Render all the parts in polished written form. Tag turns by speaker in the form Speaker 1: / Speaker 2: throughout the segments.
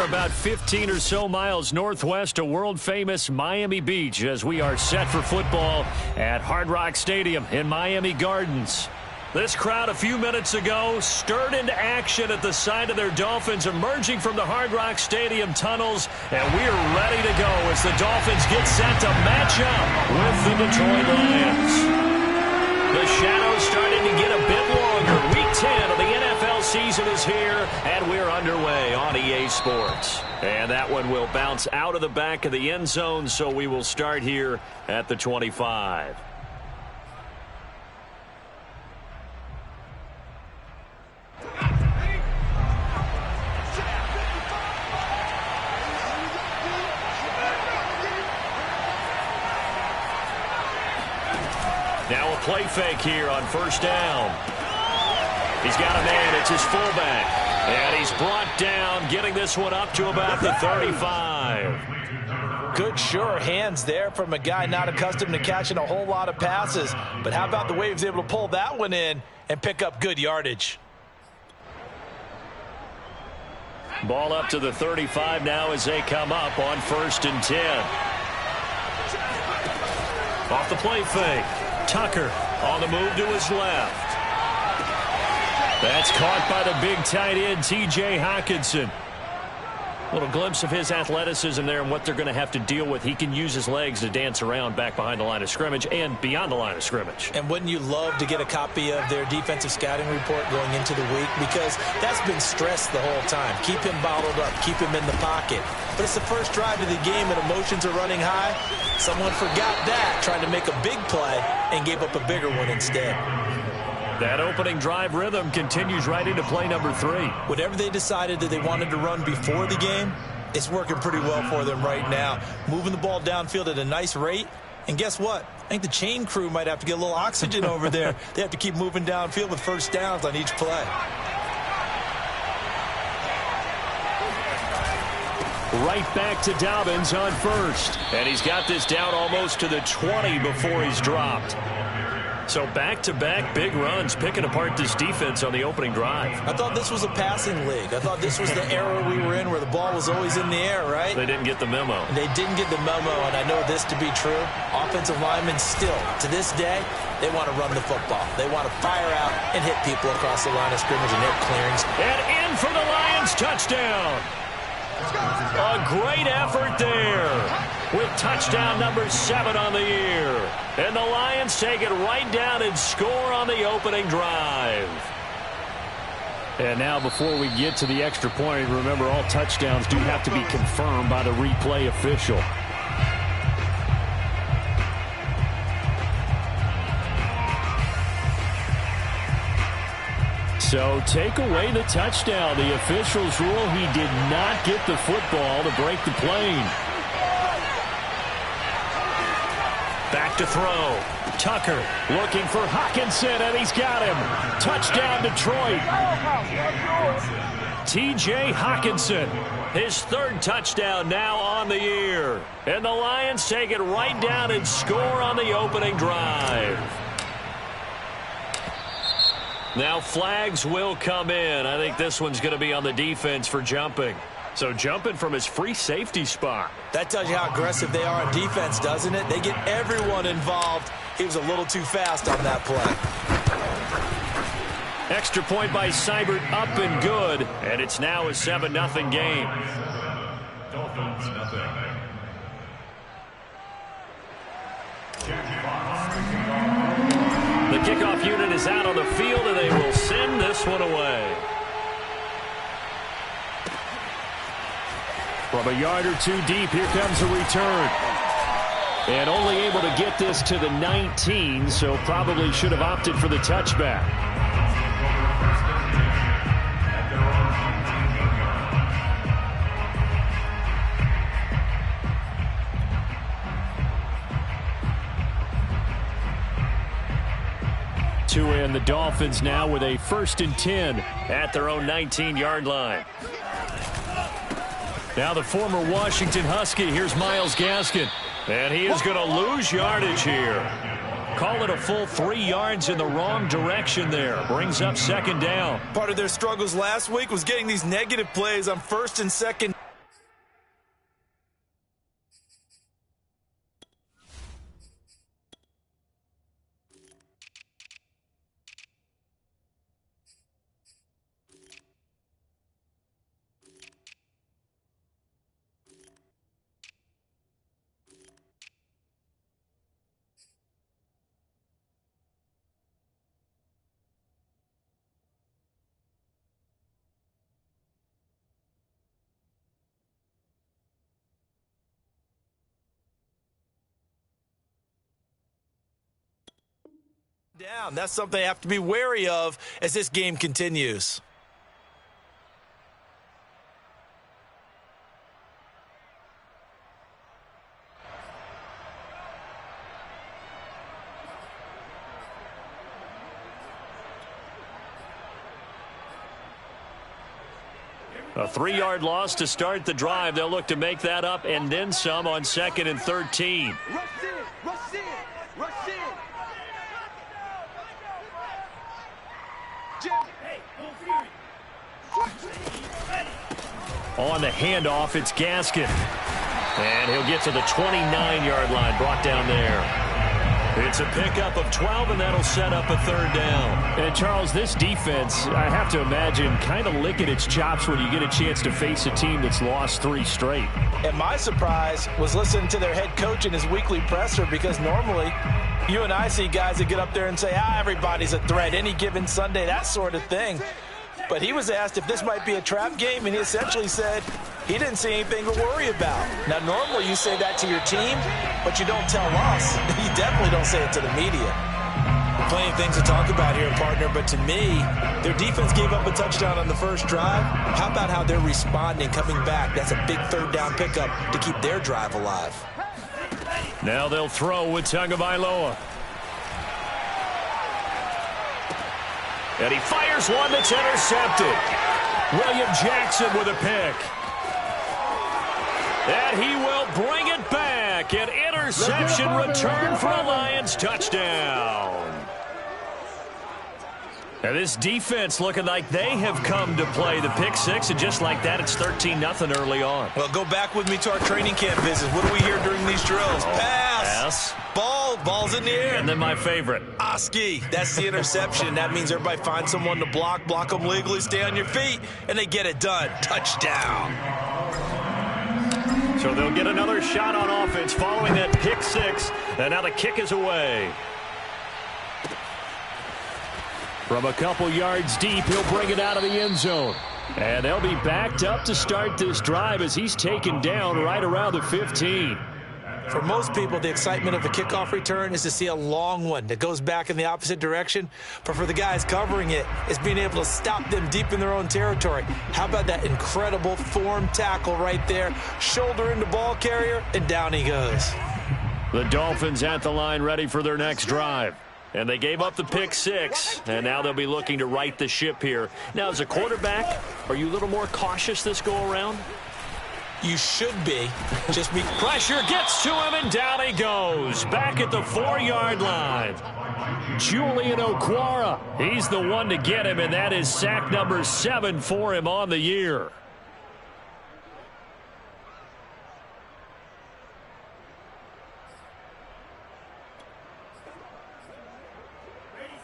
Speaker 1: about 15 or so miles northwest of world-famous Miami Beach as we are set for football at Hard Rock Stadium in Miami Gardens. This crowd a few minutes ago stirred into action at the side of their Dolphins emerging from the Hard Rock Stadium tunnels, and we're ready to go as the Dolphins get set to match up with the Detroit Lions. The shadow's starting to get a bit longer. Week 10 of the NFL season is here, and we're underway on EA Sports. And that one will bounce out of the back of the end zone, so we will start here at the 25. Now a play fake here on first down. He's got a man. It's his fullback. And he's brought down, getting this one up to about the 35.
Speaker 2: Good, sure hands there from a guy not accustomed to catching a whole lot of passes. But how about the way he was able to pull that one in and pick up good yardage?
Speaker 1: Ball up to the 35 now as they come up on 1st and 10. Off the play fake. Tucker on the move to his left. That's caught by the big tight end, T.J. Hockenson. A little glimpse of his athleticism there and what they're going to have to deal with. He can use his legs to dance around back behind the line of scrimmage and beyond the line of scrimmage.
Speaker 2: And wouldn't you love to get a copy of their defensive scouting report going into the week? Because that's been stressed the whole time. Keep him bottled up. Keep him in the pocket. But it's the first drive of the game and emotions are running high. Someone forgot that, trying to make a big play and gave up a bigger one instead.
Speaker 1: That opening drive rhythm continues right into play number 3.
Speaker 2: Whatever they decided that they wanted to run before the game, it's working pretty well for them right now. Moving the ball downfield at a nice rate. And guess what? I think the chain crew might have to get a little oxygen over there. They have to keep moving downfield with first downs on each play.
Speaker 1: Right back to Dobbins on first. And he's got this down almost to the 20 before he's dropped. So back-to-back big runs, picking apart this defense on the opening drive.
Speaker 2: I thought this was a passing league. I thought this was the era we were in where the ball was always in the air, right?
Speaker 1: They didn't get the memo.
Speaker 2: They didn't get the memo, and I know this to be true. Offensive linemen still, to this day, they want to run the football. They want to fire out and hit people across the line of scrimmage and hit clearings.
Speaker 1: And in for the Lions touchdown. A great effort there with touchdown number 7 on the year. And the Lions take it right down and score on the opening drive. And now before we get to the extra point, remember all touchdowns do have to be confirmed by the replay official. So take away the touchdown. The officials rule he did not get the football to break the plane. Back to throw. Tucker looking for Hockenson, and he's got him. Touchdown, Detroit. T.J. Hockenson, his 3rd touchdown now on the year. And the Lions take it right down and score on the opening drive. Now flags will come in. I think this one's going to be on the defense for jumping. So jumping from his free safety spot.
Speaker 2: That tells you how aggressive they are on defense, doesn't it? They get everyone involved. He was a little too fast on that play.
Speaker 1: Extra point by Seibert, up and good. And it's now a 7-0 game.
Speaker 3: Dolphins, nothing.
Speaker 1: The kickoff unit is out on the field, and they will send this one away. From a yard or 2 deep, here comes a return. And only able to get this to the 19, so probably should have opted for the touchback. And the Dolphins now with a 1st and 10 at their own 19-yard line. Now the former Washington Husky, here's Myles Gaskin. And he is going to lose yardage here. Call it a full 3 yards in the wrong direction there. Brings up 2nd down.
Speaker 2: Part of their struggles last week was getting these negative plays on 1st and 2nd. Down. That's something they have to be wary of as this game continues.
Speaker 1: A 3-yard loss to start the drive. They'll look to make that up and then some on 2nd and 13.
Speaker 4: Rush in, rush in, rush in.
Speaker 1: On the handoff, it's Gaskin. And he'll get to the 29-yard line, brought down there. It's a pickup of 12, and that'll set up a 3rd down. And, Charles, this defense, I have to imagine, kind of licking its chops when you get a chance to face a team that's lost 3 straight.
Speaker 2: And my surprise was listening to their head coach in his weekly presser, because normally you and I see guys that get up there and say, everybody's a threat any given Sunday, that sort of thing. But he was asked if this might be a trap game, and he essentially said he didn't see anything to worry about. Now, normally you say that to your team, but you don't tell us. You definitely don't say it to the media. Plenty of things to talk about here, partner, but to me, their defense gave up a touchdown on the first drive. How about how they're responding, coming back? That's a big 3rd down pickup to keep their drive alive.
Speaker 1: Now they'll throw with Tagovailoa. And he fires one that's intercepted. William Jackson with a pick. And he will bring it back. An interception return for a Lions touchdown. And this defense looking like they have come to play. The pick 6, and just like that, it's 13-0 early on.
Speaker 2: Well, go back with me to our training camp visits. What do we hear during these drills? Pass. Ball's in the air.
Speaker 1: And then my favorite.
Speaker 2: Oski. That's the interception. That means everybody finds someone to block them legally, stay on your feet, and they get it done. Touchdown.
Speaker 1: So they'll get another shot on offense following that pick 6, and now the kick is away. From a couple yards deep, he'll bring it out of the end zone. And they'll be backed up to start this drive as he's taken down right around the 15.
Speaker 2: For most people, the excitement of the kickoff return is to see a long one that goes back in the opposite direction. But for the guys covering it, it's being able to stop them deep in their own territory. How about that incredible form tackle right there? Shoulder into ball carrier, and down he goes.
Speaker 1: The Dolphins at the line ready for their next drive. And they gave up the pick 6, and now they'll be looking to right the ship here. Now, as a quarterback, are you a little more cautious this go-around?
Speaker 2: You should be. Just be.
Speaker 1: Pressure gets to him, and down he goes. Back at the 4-yard line. Julian Okwara, he's the one to get him, and that is sack number 7 for him on the year.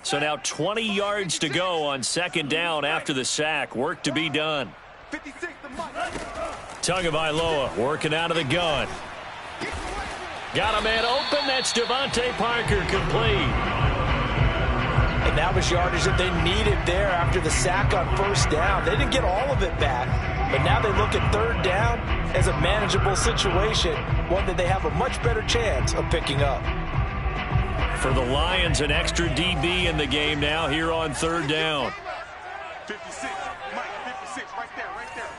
Speaker 1: So now 20 yards to go on 2nd down after the sack. Work to be done. Tagovailoa working out of the gun. Got a man open. That's Devontae Parker, complete.
Speaker 2: And that was yardage that they needed there after the sack on 1st down. They didn't get all of it back, but now they look at 3rd down as a manageable situation, one that they have a much better chance of picking up.
Speaker 1: For the Lions, an extra DB in the game now here on 3rd down.
Speaker 4: 56, Mike, 56, right there,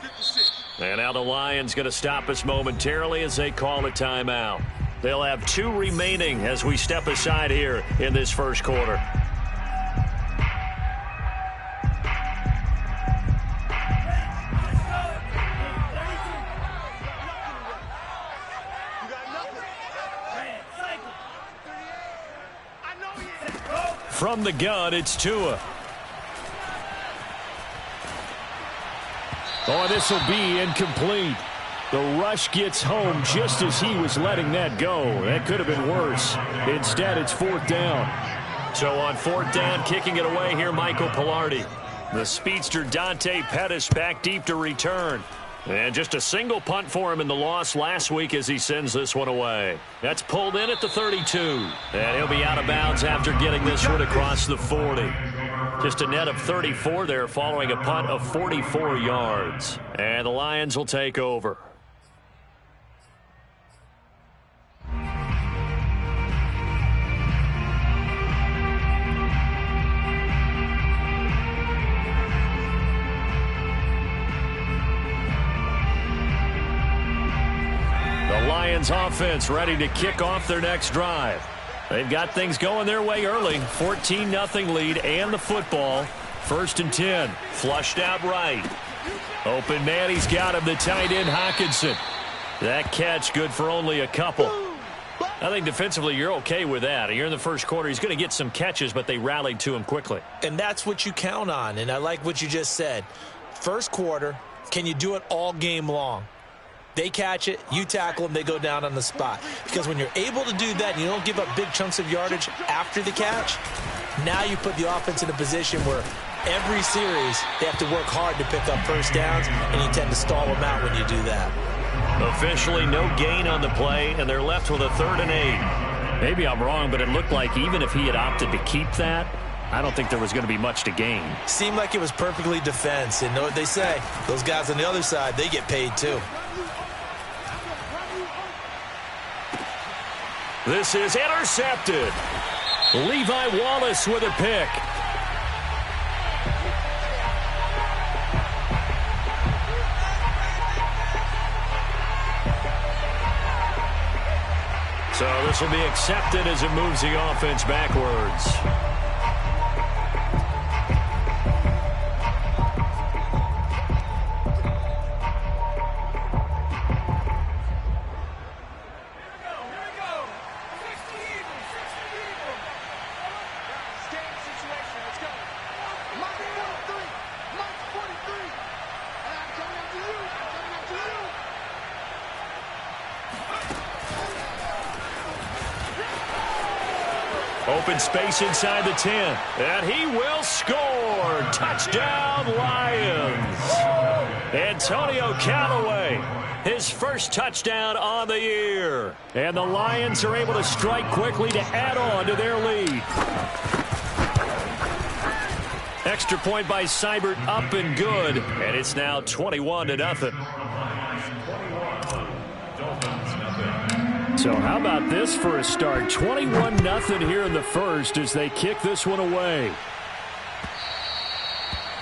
Speaker 4: 56.
Speaker 1: And now the Lions going to stop us momentarily as they call a timeout. They'll have 2 remaining as we step aside here in this first quarter. From the gun, it's Tua. Oh, this will be incomplete. The rush gets home just as he was letting that go. That could have been worse. Instead, it's 4th down. So on 4th down, kicking it away here, Michael Pilardi. The speedster Dante Pettis back deep to return. And just a single punt for him in the loss last week as he sends this one away. That's pulled in at the 32. And he'll be out of bounds after getting this one across the 40. Just a net of 34 there following a punt of 44 yards. And the Lions will take over. Lions offense ready to kick off their next drive. They've got things going their way early. 14-0 lead and the football. 1st and 10. Flushed out right. Open man, he's got him, the tight end Hockenson. That catch good for only a couple. I think defensively you're okay with that. You're in the first quarter. He's going to get some catches, but they rallied to him quickly.
Speaker 2: And that's what you count on, and I like what you just said. First quarter, can you do it all game long? They catch it, you tackle them, they go down on the spot. Because when you're able to do that and you don't give up big chunks of yardage after the catch, now you put the offense in a position where every series they have to work hard to pick up first downs, and you tend to stall them out when you do that.
Speaker 1: Officially no gain on the play, and they're left with a 3rd and 8. Maybe I'm wrong, but it looked like even if he had opted to keep that, I don't think there was going to be much to gain.
Speaker 2: Seemed like it was perfectly defense, and know what they say. Those guys on the other side, they get paid too.
Speaker 1: This is intercepted. Levi Wallace with a pick. So this will be accepted as it moves the offense backwards. Open space inside the 10. And he will score. Touchdown, Lions. Antonio Callaway, his first touchdown on the year. And the Lions are able to strike quickly to add on to their lead. Extra point by Seibert, up and good. And it's now 21-0. So how about this for a start? 21-0 here in the first as they kick this one away.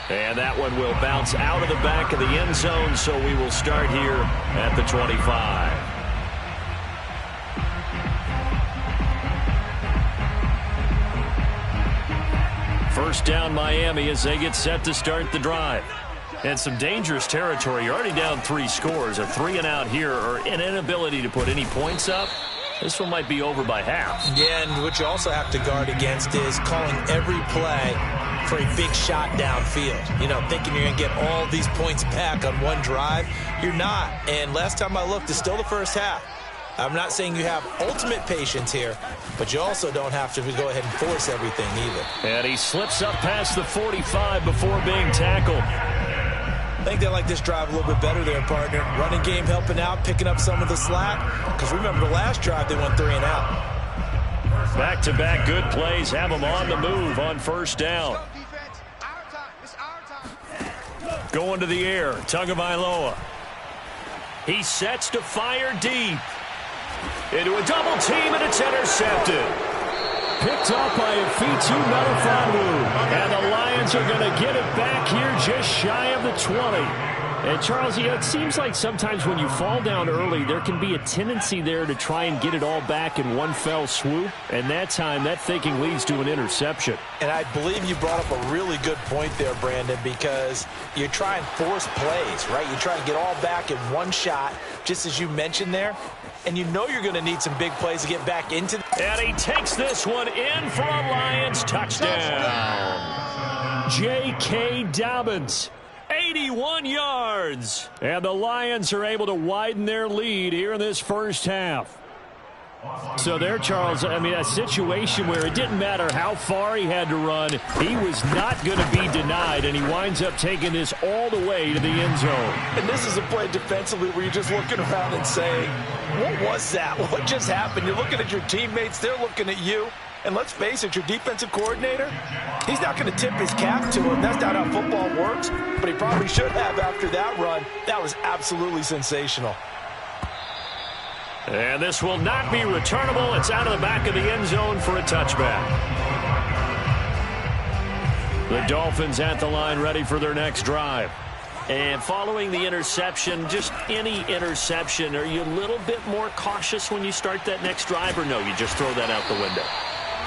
Speaker 1: And that one will bounce out of the back of the end zone, so we will start here at the 25. First down Miami as they get set to start the drive. And some dangerous territory. You're already down 3 scores. A 3-and-out here, or an inability to put any points up. This one might be over by half.
Speaker 2: Yeah, and what you also have to guard against is calling every play for a big shot downfield. You know, thinking you're going to get all these points back on one drive. You're not. And last time I looked, it's still the first half. I'm not saying you have ultimate patience here, but you also don't have to go ahead and force everything either.
Speaker 1: And he slips up past the 45 before being tackled.
Speaker 2: I think they like this drive a little bit better there, partner. Running game helping out, picking up some of the slack. Because remember, the last drive they went 3-and-out.
Speaker 1: Back-to-back good plays have them on the move on first down. Going to the air, Tagovailoa. He sets to fire deep. Into a double team, and it's intercepted. Picked off by Afitu Melifonwu. And the Lions are going to get it back here just shy of the 20. And Charles, you know, it seems like sometimes when you fall down early, there can be a tendency there to try and get it all back in one fell swoop. And that time, that thinking leads to an interception.
Speaker 2: And I believe you brought up a really good point there, Brandon, because you try and force plays, right? You try to get all back in one shot, just as you mentioned there. And you know you're going to need some big plays to get back into.
Speaker 1: And he takes this one in for a Lions touchdown. J.K. Dobbins, 81 yards. And the Lions are able to widen their lead here in this first half. So there, Charles, I mean, a situation where it didn't matter how far he had to run. He was not going to be denied, and he winds up taking this all the way to the end zone.
Speaker 2: And this is a play defensively where you're just looking around and saying, what was that? What just happened? You're looking at your teammates. They're looking at you. And let's face it, your defensive coordinator, he's not going to tip his cap to him. That's not how football works. But he probably should have after that run. That was absolutely sensational.
Speaker 1: And this will not be returnable. It's out of the back of the end zone for a touchback. The Dolphins at the line ready for their next drive. And following the interception, just any interception, are you a little bit more cautious when you start that next drive, or no, you just throw that out the window?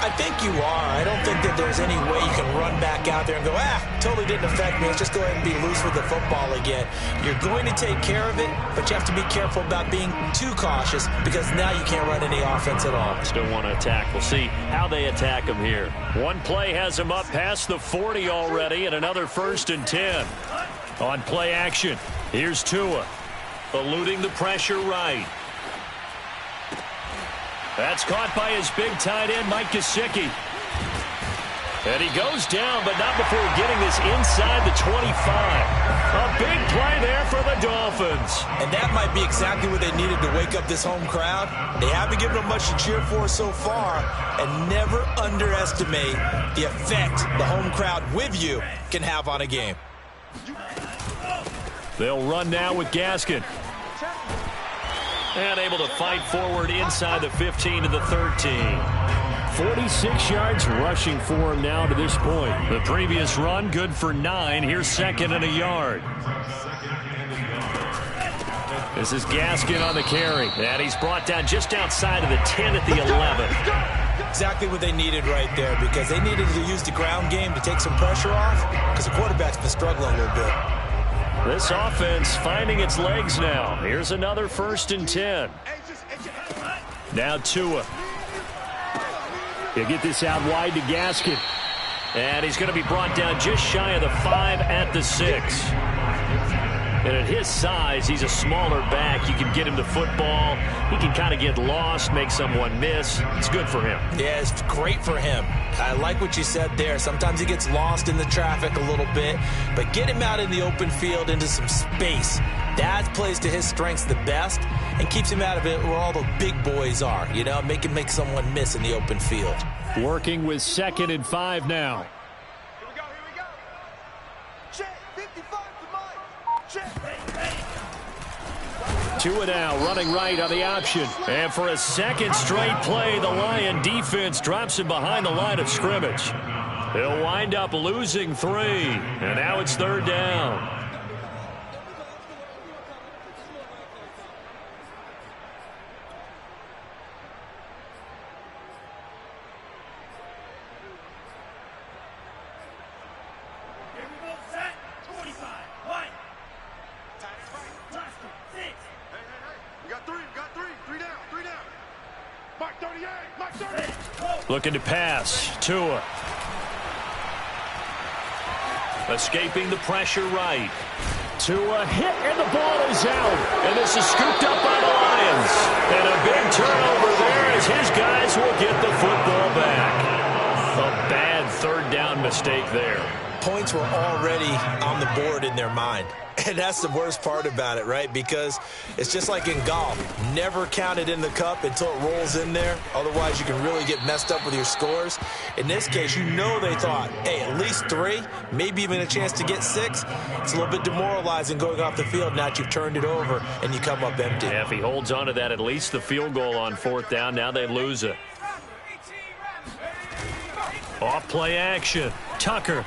Speaker 2: I think you are. I don't think that there's any way you can run back out there and go, totally didn't affect me. Let's just go ahead and be loose with the football again. You're going to take care of it, but you have to be careful about being too cautious because now you can't run any offense at all.
Speaker 1: Still want to attack. We'll see how they attack him here. One play has him up past the 40 already, and another 1st and 10. On play action, here's Tua, eluding the pressure right. That's caught by his big tight end, Mike Gesicki. And he goes down, but not before getting this inside the 25. A big play there for the Dolphins.
Speaker 2: And that might be exactly what they needed to wake up this home crowd. They haven't given them much to cheer for so far. And never underestimate the effect the home crowd with you can have on a game.
Speaker 1: They'll run now with Gaskin. And able to fight forward inside the 15 to the 13. 46 yards rushing for him now to this point. The previous run, good for 9. Here's 2nd and a yard. This is Gaskin on the carry. And he's brought down just outside of the 10 at the 11.
Speaker 2: Exactly what they needed right there, because they needed to use the ground game to take some pressure off, because the quarterback's been struggling a little bit.
Speaker 1: This offense finding its legs now. Here's another 1st and 10. Now Tua. He'll get this out wide to Gaskin. And he's going to be brought down just shy of the 5 at the 6. And at his size, he's a smaller back. You can get him the football. He can kind of get lost, make someone miss. It's good for him.
Speaker 2: Yeah, it's great for him. I like what you said there. Sometimes he gets lost in the traffic a little bit, but get him out in the open field into some space. That plays to his strengths the best and keeps him out of it where all the big boys are. You know, make someone miss in the open field.
Speaker 1: Working with 2nd and 5 now.
Speaker 4: Here we go. Check, 55 to Mike. Check.
Speaker 1: Tua now running right on the option. And for a second straight play, the Lion defense drops him behind the line of scrimmage. He'll wind up losing 3. And now it's 3rd down. Looking to pass. Tua. Escaping the pressure right. Tua hit, and the ball is out. And this is scooped up by the Lions. And a big turnover there as his guys will get the football back. A bad 3rd down mistake there.
Speaker 2: Points were already on the board in their mind. And that's the worst part about it, right? Because it's just like in golf. Never count it in the cup until it rolls in there. Otherwise, you can really get messed up with your scores. In this case, you know they thought, hey, at least 3, maybe even a chance to get 6. It's a little bit demoralizing going off the field now that you've turned it over and you come up empty.
Speaker 1: Yeah, if he holds on to that, at least the field goal on 4th down. Now they lose it. Off play action. Tucker.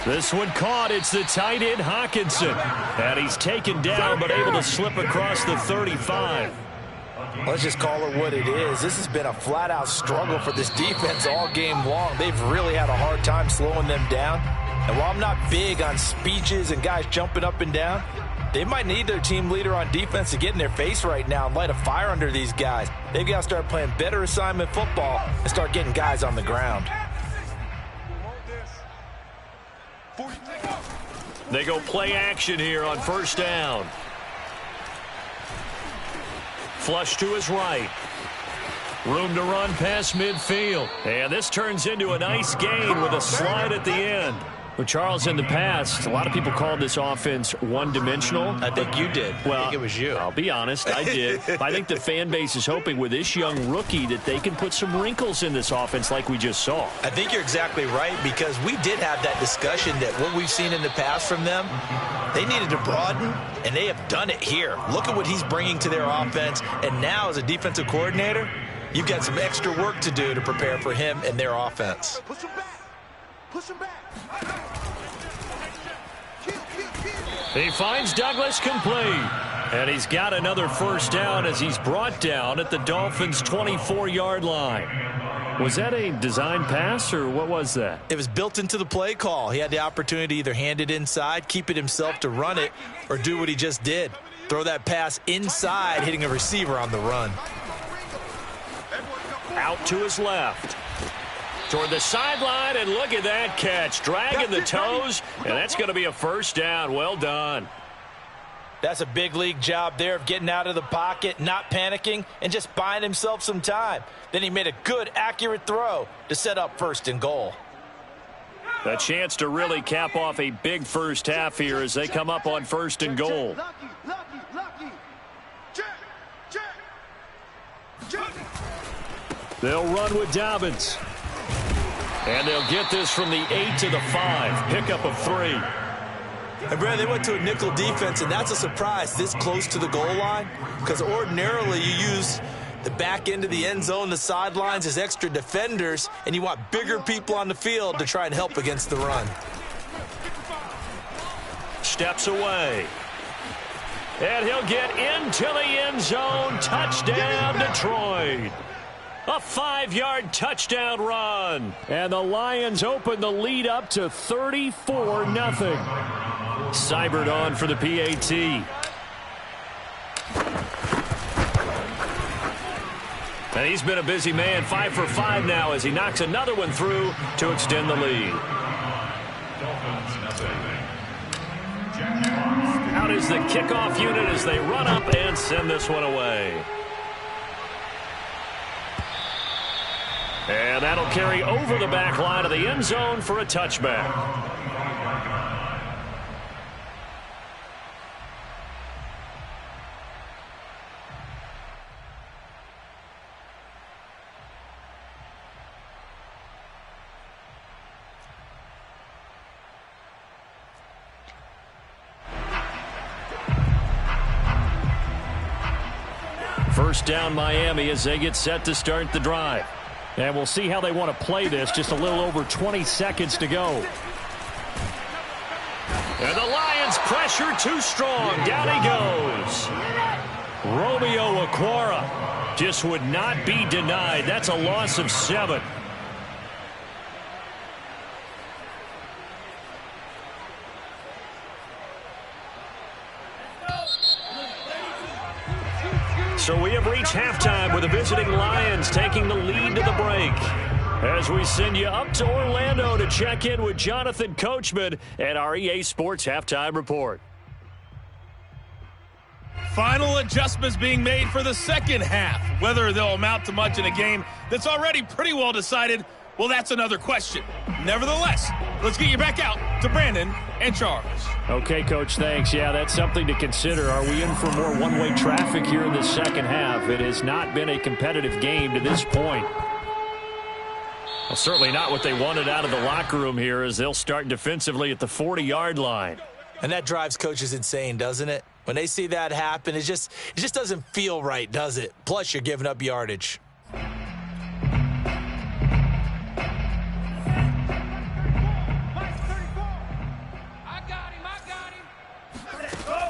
Speaker 1: This one caught. It's the tight end, Hawkinson. And he's taken down, but able to slip across the 35.
Speaker 2: Let's just call it what it is. This has been a flat-out struggle for this defense all game long. They've really had a hard time slowing them down. And while I'm not big on speeches and guys jumping up and down, they might need their team leader on defense to get in their face right now and light a fire under these guys. They've got to start playing better assignment football and start getting guys on the ground.
Speaker 1: They go play action here on 1st down. Flush to his right. Room to run past midfield. And this turns into a nice gain with a slide at the end. Well, Charles, in the past, a lot of people called this offense one-dimensional.
Speaker 2: I think you did.
Speaker 1: Well,
Speaker 2: I think it was you.
Speaker 1: I'll be honest, I did. I think the fan base is hoping with this young rookie that they can put some wrinkles in this offense like we just saw.
Speaker 2: I think you're exactly right, because we did have that discussion that what we've seen in the past from them, they needed to broaden, and they have done it here. Look at what he's bringing to their offense, and now as a defensive coordinator, you've got some extra work to do to prepare for him and their offense.
Speaker 4: Push him back. Push him back.
Speaker 1: He finds Douglas complete. And he's got another first down as he's brought down at the Dolphins' 24-yard line. Was that a design pass, or what was that?
Speaker 2: It was built into the play call. He had the opportunity to either hand it inside, keep it himself to run it, or do what he just did. Throw that pass inside, hitting a receiver on the run.
Speaker 1: Out to his left. Toward the sideline, and look at that catch. Dragging the toes, and that's going to be a first down. Well done.
Speaker 2: That's a big league job there of getting out of the pocket, not panicking, and just buying himself some time. Then he made a good, accurate throw to set up first and goal.
Speaker 1: A chance to really cap off a big first half here as they come up on first and goal. They'll run with Dobbins. And they'll get this from the 8 to the 5. Pickup of 3.
Speaker 2: And Brad, they went to a nickel defense, and that's a surprise this close to the goal line, because ordinarily you use the back end of the end zone, the sidelines as extra defenders, and you want bigger people on the field to try and help against the run.
Speaker 1: Steps away. And he'll get into the end zone. Touchdown, Detroit. A 5-yard touchdown run. And the Lions open the lead up to 34-0. Seibert on for the PAT. And he's been a busy man, 5 for 5 now as he knocks another one through to extend the lead. Out is the kickoff unit as they run up and send this one away. And that'll carry over the back line of the end zone for a touchback. First down Miami as they get set to start the drive. And we'll see how they want to play this. Just a little over 20 seconds to go. And the Lions pressure too strong. Down he goes. Romeo Okwara just would not be denied. That's a loss of 7. So we have reached halftime with the visiting Lions taking the lead to the break. As we send you up to Orlando to check in with Jonathan Coachman at our EA Sports Halftime Report.
Speaker 5: Final adjustments being made for the second half. Whether they'll amount to much in a game that's already pretty well decided, well, that's another question. Nevertheless, let's get you back out to Brandon and Charles.
Speaker 1: Okay, Coach, thanks. Yeah, that's something to consider. Are we in for more one-way traffic here in the second half? It has not been a competitive game to this point. Well, certainly not what they wanted out of the locker room here as they'll start defensively at the 40-yard line.
Speaker 2: And that drives coaches insane, doesn't it? When they see that happen, it just doesn't feel right, does it? Plus, you're giving up yardage.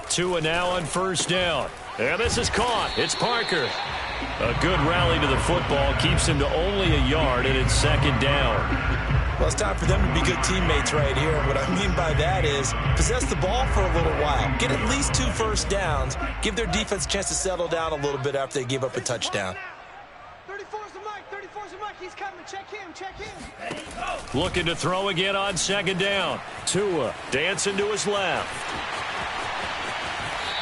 Speaker 1: Tua now on first down. And this is caught. It's Parker. A good rally to the football keeps him to only a yard, and it's second down.
Speaker 2: Well, it's time for them to be good teammates right here. And what I mean by that is possess the ball for a little while. Get at least 2 first downs. Give their defense a chance to settle down a little bit after they give up a touchdown.
Speaker 4: 34's the Mike. 34's the Mike. He's coming. Check him. Check him.
Speaker 1: Looking to throw again on second down. Tua dancing to his left.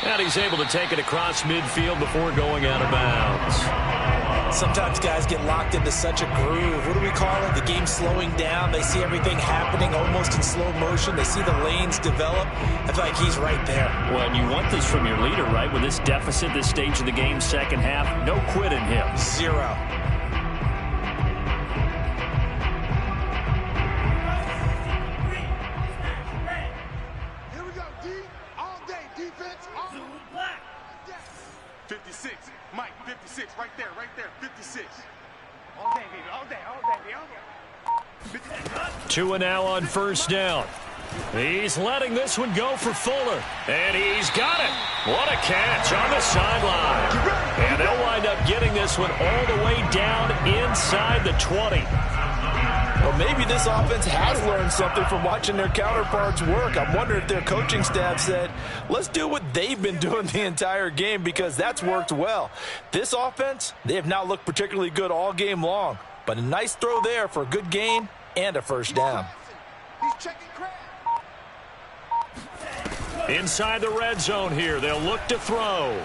Speaker 1: And he's able to take it across midfield before going out of bounds.
Speaker 2: Sometimes guys get locked into such a groove. What do we call it? The game slowing down. They see everything happening almost in slow motion. They see the lanes develop. I feel like he's right there.
Speaker 1: Well, and you want this from your leader, right? With this deficit, this stage of the game, second half, no quit in him.
Speaker 2: 0.
Speaker 4: Here we go, D. All day. Defense. All day.
Speaker 3: 56. Mike, 56. Right there. 56.
Speaker 4: All day, baby. All day. All day. All day.
Speaker 1: Tua now on first down. He's letting this one go for Fuller. And he's got it. What a catch on the sideline. And they'll wind up getting this one all the way down inside the 20.
Speaker 2: Well, maybe this offense has learned something from watching their counterparts work. I'm wondering if their coaching staff said, let's do what they've been doing the entire game, because that's worked well. This offense, they have not looked particularly good all game long. But a nice throw there for a good gain and a first down.
Speaker 4: He's checking crab.
Speaker 1: Inside the red zone here, they'll look to throw.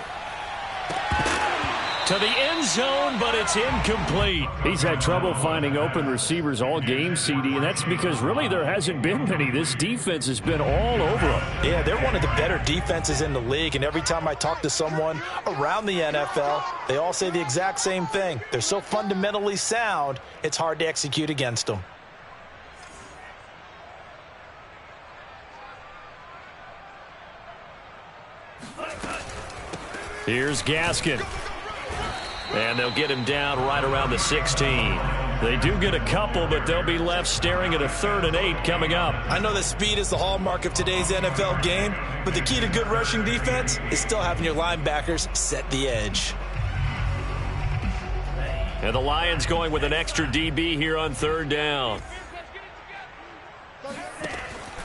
Speaker 1: To the end zone, but it's incomplete. He's had trouble finding open receivers all game, CD, and that's because really there hasn't been many. This defense has been all over them.
Speaker 2: Yeah, they're one of the better defenses in the league, and every time I talk to someone around the NFL, they all say the exact same thing. They're so fundamentally sound, it's hard to execute against them.
Speaker 1: Here's Gaskin. And they'll get him down right around the 16. They do get a couple, but they'll be left staring at a 3rd and 8 coming up.
Speaker 2: I know that speed is the hallmark of today's NFL game, but the key to good rushing defense is still having your linebackers set the edge.
Speaker 1: And the Lions going with an extra DB here on 3rd down.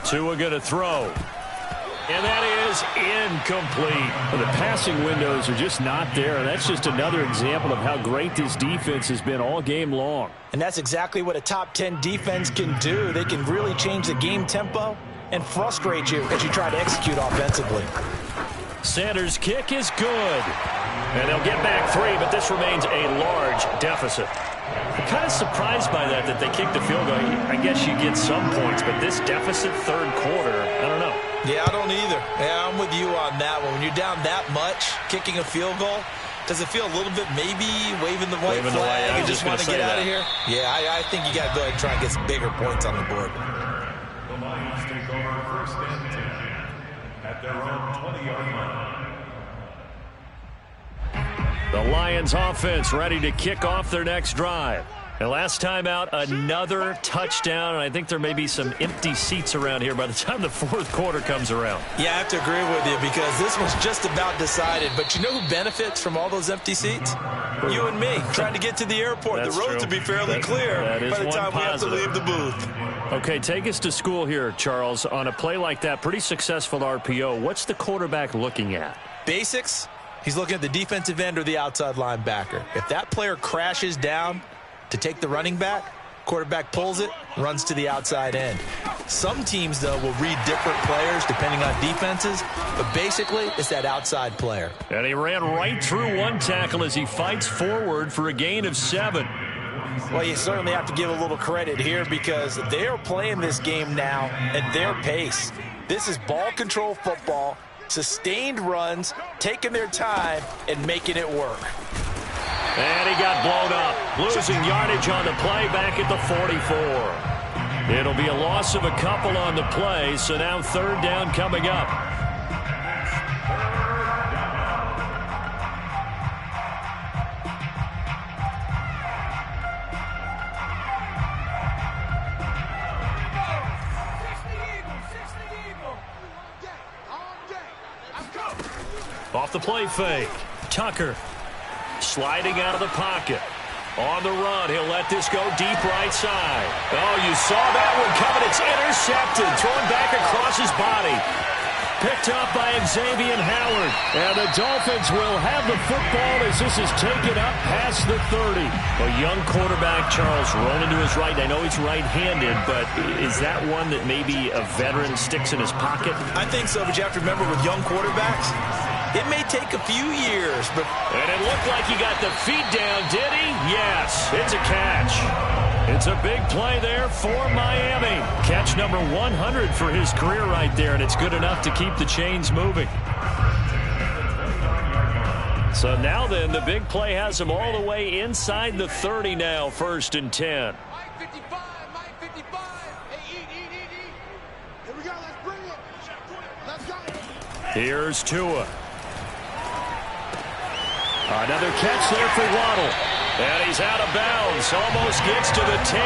Speaker 1: Tua going to throw. And that is incomplete. Well, the passing windows are just not there. And that's just another example of how great this defense has been all game long.
Speaker 2: And that's exactly what a top 10 defense can do. They can really change the game tempo and frustrate you as you try to execute offensively.
Speaker 1: Sanders' kick is good. And they'll get back 3, but this remains a large deficit. I'm kind of surprised by that they kicked the field goal. I guess you get some points, but this deficit 3rd quarter, I don't know.
Speaker 2: Yeah, I don't either. Yeah, I'm with you on that one. When you're down that much, kicking a field goal, does it feel a little bit maybe waving the white flag and just want to get out of here? Yeah, I think you got to go ahead and try and get some bigger points on the board.
Speaker 3: The Lions take over 1st and 10 at their own 20-yard line.
Speaker 1: The Lions offense ready to kick off their next drive. And last time out, another touchdown, and I think there may be some empty seats around here by the time the 4th quarter comes around.
Speaker 2: Yeah, I have to agree with you because this one's just about decided. But you know who benefits from all those empty seats? You and me, trying to get to the airport.
Speaker 1: That's
Speaker 2: the roads
Speaker 1: true.
Speaker 2: will be fairly clear by the time we have to leave the booth.
Speaker 1: Okay, take us to school here, Charles. On a play like that, pretty successful RPO, what's the quarterback looking at?
Speaker 2: Basics, he's looking at the defensive end or the outside linebacker. If that player crashes down to take the running back, quarterback pulls it, runs to the outside end. Some teams, though, will read different players depending on defenses, but basically it's that outside player.
Speaker 1: And he ran right through one tackle as he fights forward for a gain of 7.
Speaker 2: Well, you certainly have to give a little credit here because they are playing this game now at their pace. This is ball control football, sustained runs, taking their time, and making it work.
Speaker 1: And he got blown up, losing yardage on the play back at the 44. It'll be a loss of a couple on the play, so now 3rd down coming up. Off the play fake, Tucker. Sliding out of the pocket. On the run, he'll let this go deep right side. Oh, you saw that one coming. It's intercepted. Thrown back across his body. Picked up by Xavier Howard. And the Dolphins will have the football as this is taken up past the 30. A young quarterback, Charles, rolling to his right. I know he's right-handed, but is that one that maybe a veteran sticks in his pocket?
Speaker 2: I think so, but you have to remember with young quarterbacks, it may take a few years, but...
Speaker 1: And it looked like he got the feet down, did he? Yes, it's a catch. It's a big play there for Miami. Catch number 100 for his career right there, and it's good enough to keep the chains moving. So now then, the big play has him all the way inside the 30 now, 1st and 10.
Speaker 4: Mike 55, Mike 55. Hey, eat. Here we go, let's bring it. Let's go.
Speaker 1: Here's Tua. Another catch there for Waddle. And he's out of bounds. Almost gets to the 10.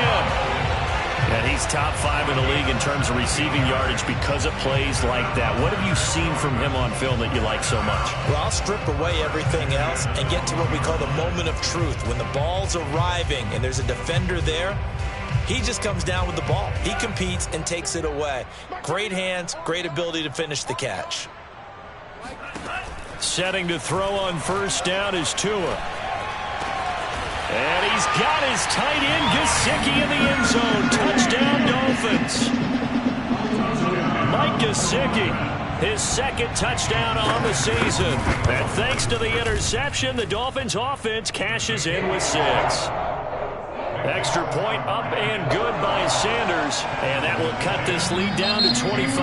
Speaker 1: And he's top 5 in the league in terms of receiving yardage because of plays like that. What have you seen from him on film that you like so much?
Speaker 2: Well, I'll strip away everything else and get to what we call the moment of truth. When the ball's arriving and there's a defender there, he just comes down with the ball. He competes and takes it away. Great hands, great ability to finish the catch.
Speaker 1: Setting to throw on first down is Tua. And he's got his tight end, Gesicki, in the end zone. Touchdown, Dolphins. Mike Gesicki, his second touchdown on the season. And thanks to the interception, the Dolphins offense cashes in with 6. Extra point up and good by Sanders. And that will cut this lead down to 25.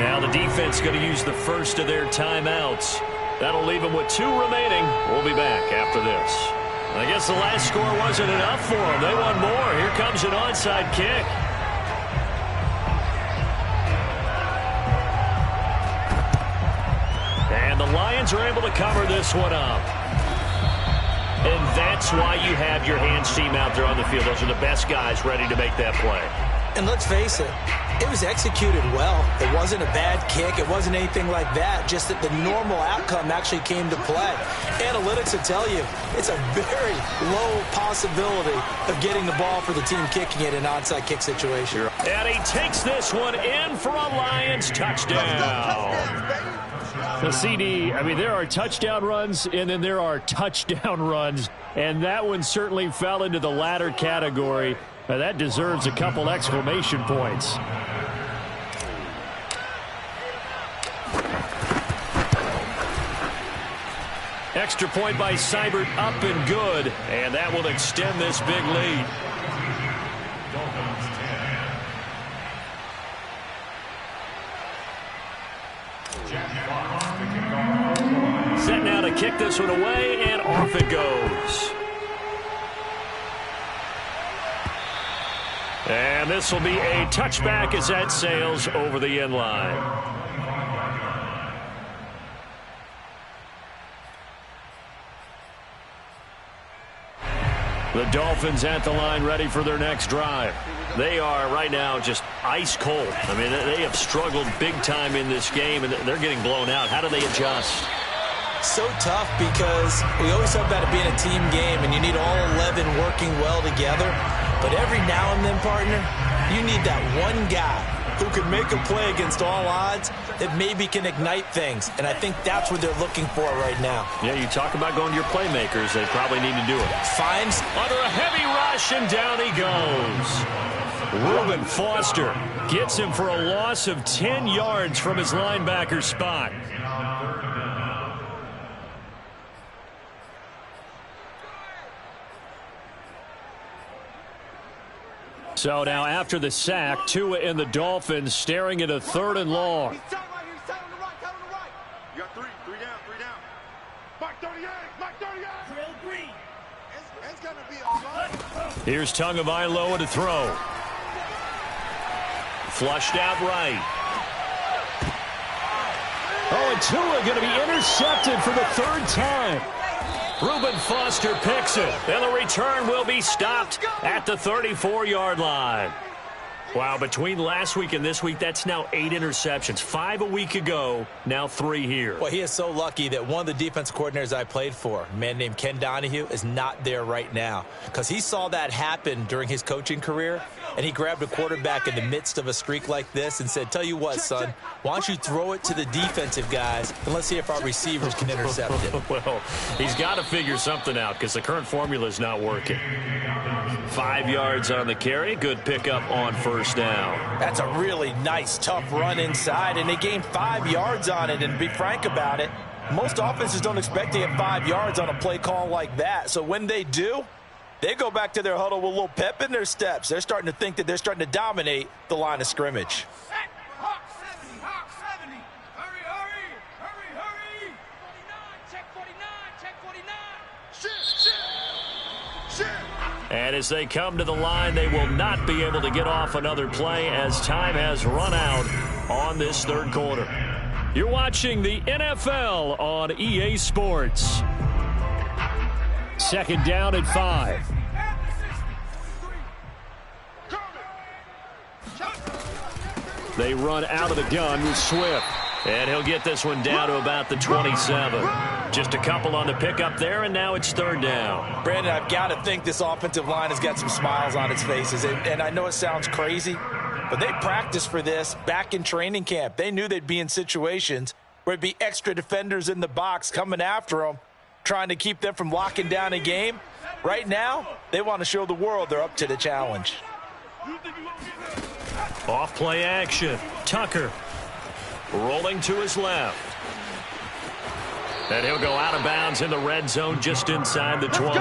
Speaker 1: Now the defense going to use the first of their timeouts. That'll leave them with 2 remaining. We'll be back after this. I guess the last score wasn't enough for them. They want more. Here comes an onside kick. And the Lions are able to cover this one up. And that's why you have your hands team out there on the field. Those are the best guys ready to make that play.
Speaker 2: And let's face it, it was executed well. It wasn't a bad kick. It wasn't anything like that. Just that the normal outcome actually came to play. Analytics will tell you it's a very low possibility of getting the ball for the team kicking it in an onside kick situation.
Speaker 1: And he takes this one in for a Lions touchdown. The CD, I mean, there are touchdown runs, and then there are touchdown runs. And that one certainly fell into the latter category. Now that deserves a couple exclamation points. Extra point by Seibert, up and good. And that will extend this big lead.
Speaker 3: Dolphins 10. Jack Fox, the kickoff.
Speaker 1: Set now to kick this one away, and off it goes. And this will be a touchback as that sails over the end line. The Dolphins at the line ready for their next drive. They are right now just ice cold. I mean, they have struggled big time in this game, and they're getting blown out. How do they adjust?
Speaker 2: So tough because we always talk about it being a team game, and you need all 11 working well together. But every now and then, partner, you need that one guy who can make a play against all odds that maybe can ignite things. And I think that's what they're looking for right now.
Speaker 1: Yeah, you talk about going to your playmakers. They probably need to do it.
Speaker 2: Finds
Speaker 1: under a heavy rush, and down he goes. Reuben Foster gets him for a loss of 10 yards from his linebacker spot. So now after the sack, Tua and the Dolphins staring at a 3rd and long.
Speaker 4: He's tight right here. He's tight on the right. Tight on the right.
Speaker 3: You got 3 down. Mike 38. Mike 38.
Speaker 4: Drill green. It's going to be a run.
Speaker 1: Here's Tagovailoa to throw. Flushed out right. Oh, and Tua going to be intercepted for the 3rd time. Reuben Foster picks it, and the return will be stopped at the 34-yard line. Wow, between last week and this week, that's now 8 interceptions. 5 a week ago, now 3 here.
Speaker 2: Well, he is so lucky that one of the defense coordinators I played for, a man named Ken Donahue, is not there right now. Because he saw that happen during his coaching career, and he grabbed a quarterback in the midst of a streak like this and said, tell you what, son, why don't you throw it to the defensive guys, and let's see if our receivers can intercept it.
Speaker 1: Well, he's got to figure something out because the current formula is not working. 5 yards on the carry. Good pickup on first down.
Speaker 2: That's a really nice, tough run inside, and they gained 5 yards on it. And to be frank about it, most offenses don't expect to get 5 yards on a play call like that. So when they do, they go back to their huddle with a little pep in their steps. They're starting to think that they're starting to dominate the line of scrimmage.
Speaker 4: Hawk 70. Hawk 70. Hurry, hurry. Hurry, hurry. 49. Check 49. Check 49. Shit.
Speaker 1: And as they come to the line, they will not be able to get off another play as time has run out on this 3rd quarter. You're watching the NFL on EA Sports. 2nd down at 5. They run out of the gun with Swift. And he'll get this one down to about the 27. Just a couple on the pickup there, and now it's third down.
Speaker 2: Brandon, I've got to think this offensive line has got some smiles on its faces. And I know it sounds crazy, but they practiced for this back in training camp. They knew they'd be in situations where it'd be extra defenders in the box coming after them, trying to keep them from locking down a game. Right now, they want to show the world they're up to the challenge.
Speaker 1: Off play action. Tucker rolling to his left. And he'll go out of bounds in the red zone just inside the 20.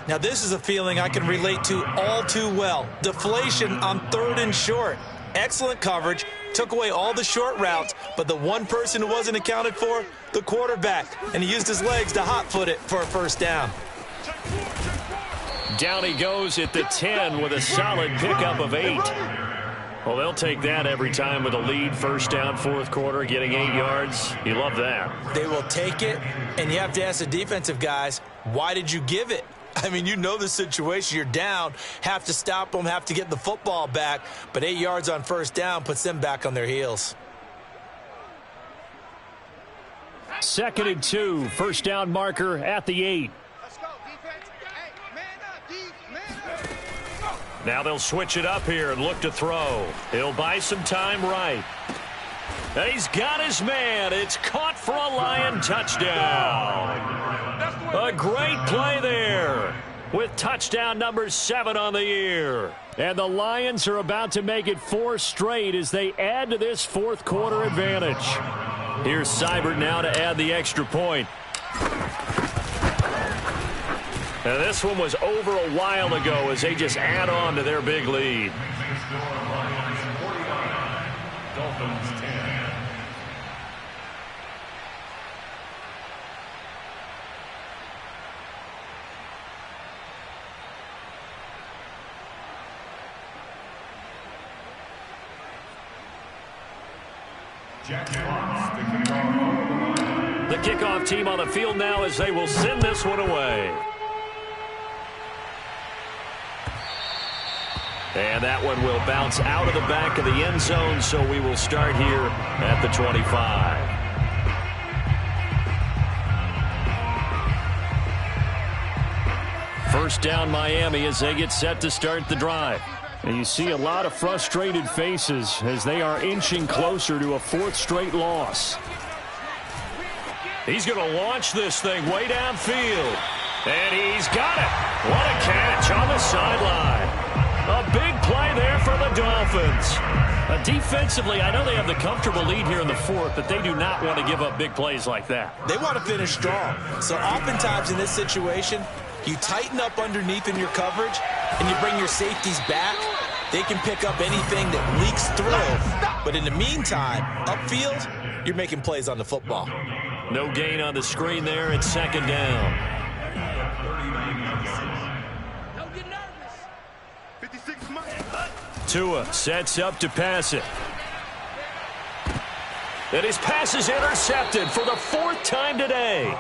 Speaker 2: Now, this is a feeling I can relate to all too well. Deflation on 3rd and short. Excellent coverage. Took away all the short routes, but the one person who wasn't accounted for, the quarterback. And he used his legs to hot-foot it for a first down.
Speaker 1: Down he goes at the 10 with a solid pickup of 8. Well, they'll take that every time with a lead. First down, fourth quarter, getting 8 yards. You love that.
Speaker 2: They will take it, and you have to ask the defensive guys, why did you give it? I mean, you know the situation. You're down, have to stop them, have to get the football back, but 8 yards on first down puts them back on their heels.
Speaker 1: 2nd and 2, first down marker at the 8.
Speaker 4: Let's go, defense. Hey, man up, D, man up.
Speaker 1: Now they'll switch it up here and look to throw. He'll buy some time right. And he's got his man. It's caught for a Lion touchdown. A great play there with touchdown number 7 on the year. And the Lions are about to make it 4 straight as they add to this fourth quarter advantage. Here's Seibert now to add the extra point. And this one was over a while ago as they just add on to their big lead.
Speaker 3: Dolphins 10.
Speaker 1: The kickoff team on the field now as they will send this one away. And that one will bounce out of the back of the end zone, so we will start here at the 25. First down Miami as they get set to start the drive. And you see a lot of frustrated faces as they are inching closer to a 4th straight loss. He's going to launch this thing way downfield. And he's got it. What a catch on the sideline. A big play there for the Dolphins. Defensively, I know they have the comfortable lead here in the 4th, but they do not want to give up big plays like that.
Speaker 2: They want to finish strong. So oftentimes in this situation, you tighten up underneath in your coverage, and you bring your safeties back. They can pick up anything that leaks through. But in the meantime, upfield, you're making plays on the football.
Speaker 1: No gain on the screen there. It's 2nd down.
Speaker 4: Don't get nervous. 56 miles.
Speaker 1: Tua sets up to pass it. And his pass is intercepted for the 4th time today.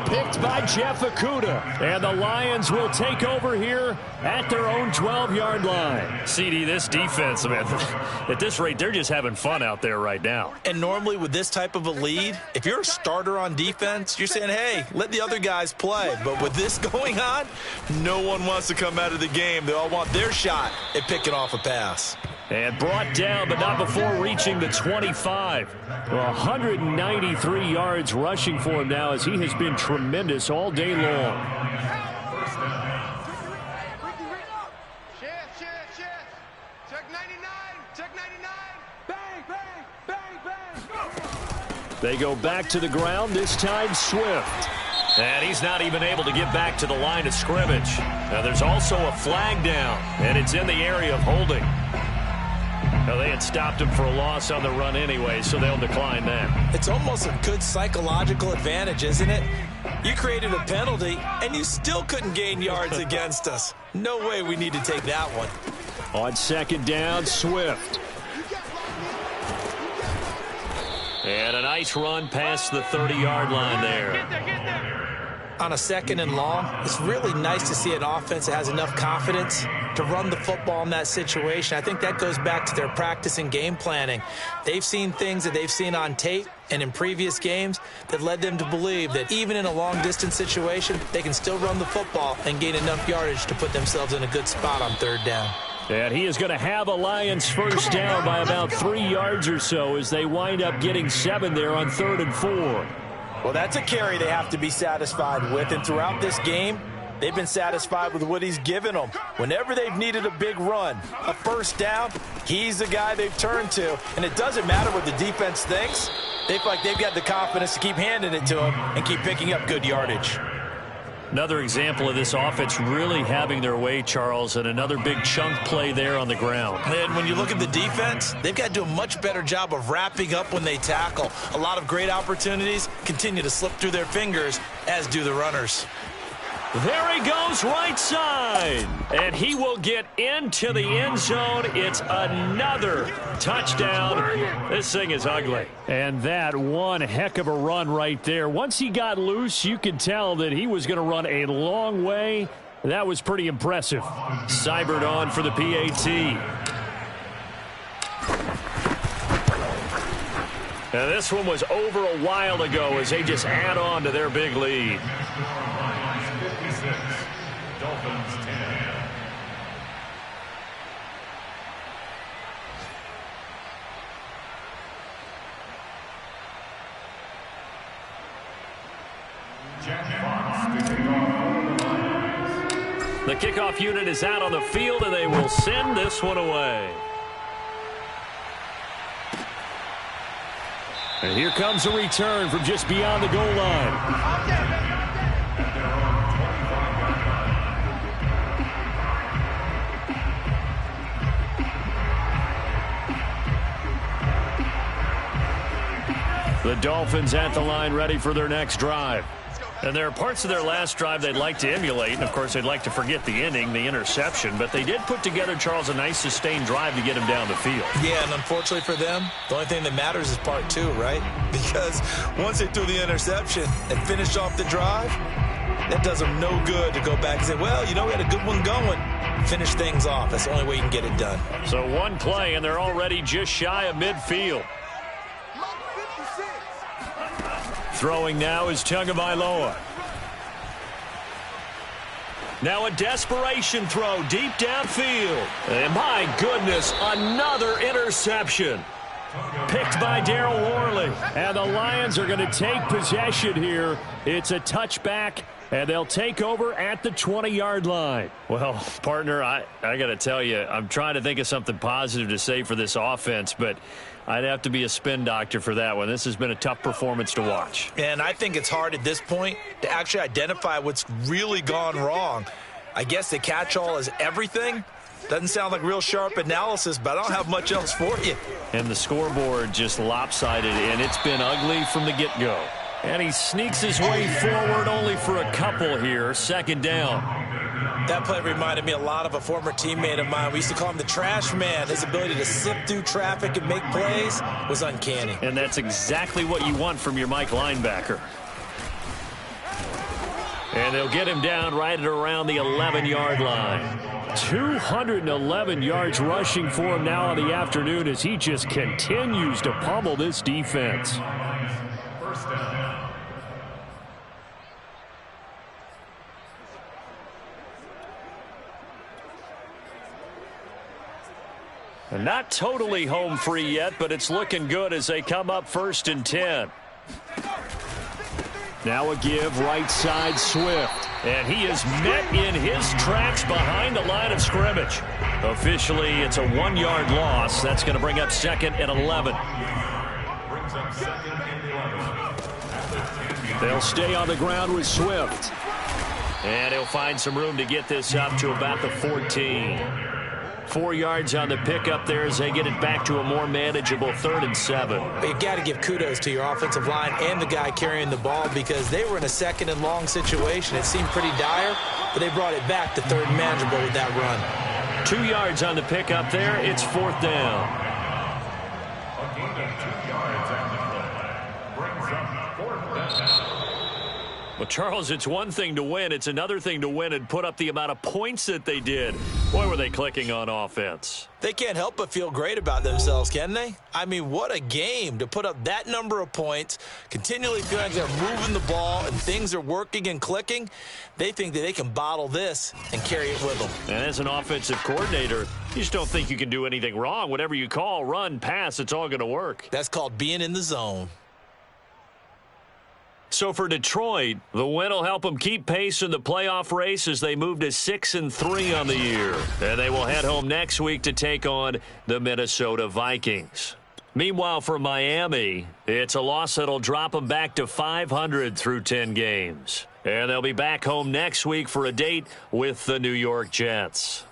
Speaker 1: Picked by Jeff Okudah. And the Lions will take over here at their own 12-yard line. CD, this defense, man, at this rate, they're just having fun out there right now.
Speaker 2: And normally with this type of a lead, if you're a starter on defense, you're saying, hey, let the other guys play. But with this going on, no one wants to come out of the game. They all want their shot at picking off a pass.
Speaker 1: And brought down, but not before reaching the 25. 193 yards rushing for him now as he has been tremendous all day long.
Speaker 4: Check 99. Check 99. Bang, bang, bang, bang.
Speaker 1: They go back to the ground, this time Swift. And he's not even able to get back to the line of scrimmage. Now there's also a flag down, and it's in the area of holding. Now, they had stopped him for a loss on the run anyway, so they'll decline that.
Speaker 2: It's almost a good psychological advantage, isn't it? You created a penalty, and you still couldn't gain yards against us. No way we need to take that one.
Speaker 1: On 2nd down, Swift. And a nice run past the 30-yard line there.
Speaker 4: Get there, get there.
Speaker 2: on a 2nd and long, it's really nice to see an offense that has enough confidence to run the football in that situation. I think that goes back to their practice and game planning. They've seen things that they've seen on tape and in previous games that led them to believe that even in a long-distance situation, they can still run the football and gain enough yardage to put themselves in a good spot on 3rd down.
Speaker 1: And he is going to have a Lions first down by about 3 yards or so as they wind up getting 7 there on 3rd and 4.
Speaker 2: Well, that's a carry they have to be satisfied with, and throughout this game, they've been satisfied with what he's given them. Whenever they've needed a big run, a first down, he's the guy they've turned to. And it doesn't matter what the defense thinks. They feel like they've got the confidence to keep handing it to him and keep picking up good yardage.
Speaker 1: Another example of this offense really having their way, Charles, and another big chunk play there on the ground.
Speaker 2: And when you look at the defense, they've got to do a much better job of wrapping up when they tackle. A lot of great opportunities continue to slip through their fingers, as do the runners.
Speaker 1: There he goes right side. And he will get into the end zone. It's another touchdown. This thing is ugly. And that one heck of a run right there. Once he got loose, you could tell that he was going to run a long way. That was pretty impressive. Seibert on for the PAT. Now this one was over a while ago as they just add on to their big lead.
Speaker 3: Dolphins 10.
Speaker 1: The kickoff unit is out on the field, and they will send this one away. And here comes a return from just beyond the goal line. The Dolphins at the line ready for their next drive. And there are parts of their last drive they'd like to emulate, and of course they'd like to forget the ending, the interception, but they did put together, Charles, a nice sustained drive to get him down the field.
Speaker 2: Yeah, and unfortunately for them, the only thing that matters is part 2, right? Because once they threw the interception and finished off the drive, that does them no good to go back and say, well, you know, we had a good one going. Finish things off. That's the only way you can get it done.
Speaker 1: So one play, and they're already just shy of midfield. Throwing now is Tagovailoa. Now a desperation throw deep downfield. And my goodness, another interception. Picked by Darryl Worley. And the Lions are going to take possession here. It's a touchback, and they'll take over at the 20-yard line. Well, partner, I got to tell you, I'm trying to think of something positive to say for this offense, but I'd have to be a spin doctor for that one. This has been a tough performance to watch.
Speaker 2: And I think it's hard at this point to actually identify what's really gone wrong. I guess the catch-all is everything. Doesn't sound like real sharp analysis, but I don't have much else for you.
Speaker 1: And the scoreboard just lopsided, and it's been ugly from the get-go. And he sneaks his way forward only for a couple here. 2nd down.
Speaker 2: That play reminded me a lot of a former teammate of mine. We used to call him the trash man. His ability to sift through traffic and make plays was uncanny.
Speaker 1: And that's exactly what you want from your Mike linebacker. And they'll get him down right at around the 11-yard line. 211 yards rushing for him now in the afternoon as he just continues to pummel this defense.
Speaker 3: First down.
Speaker 1: Not totally home free yet, but it's looking good as they come up 1st and 10. Now a give right side Swift. And he is met in his tracks behind the line of scrimmage. Officially, it's a 1-yard loss. That's going to bring up 2nd and 11.
Speaker 3: Brings up 2nd and 11.
Speaker 1: They'll stay on the ground with Swift. And he'll find some room to get this up to about the 14. 4 yards on the pickup there as they get it back to a more manageable 3rd and 7.
Speaker 2: But you've got to give kudos to your offensive line and the guy carrying the ball because they were in a 2nd and long situation. It seemed pretty dire, but they brought it back to 3rd and manageable with that run.
Speaker 1: 2 yards on the pickup there. It's 4th down.
Speaker 3: A gain of 2 yards on the play. Brings up 4th down.
Speaker 1: Well, Charles, it's one thing to win. It's another thing to win and put up the amount of points that they did. Boy, were they clicking on offense.
Speaker 2: They can't help but feel great about themselves, can they? I mean, what a game to put up that number of points, continually feeling like they're moving the ball and things are working and clicking. They think that they can bottle this and carry it with them.
Speaker 1: And as an offensive coordinator, you just don't think you can do anything wrong. Whatever you call, run, pass, it's all going to work.
Speaker 2: That's called being in the zone.
Speaker 1: So for Detroit, the win will help them keep pace in the playoff race as they move to 6-3 on the year. And they will head home next week to take on the Minnesota Vikings. Meanwhile, for Miami, it's a loss that'll drop them back to 500 through 10 games. And they'll be back home next week for a date with the New York Jets.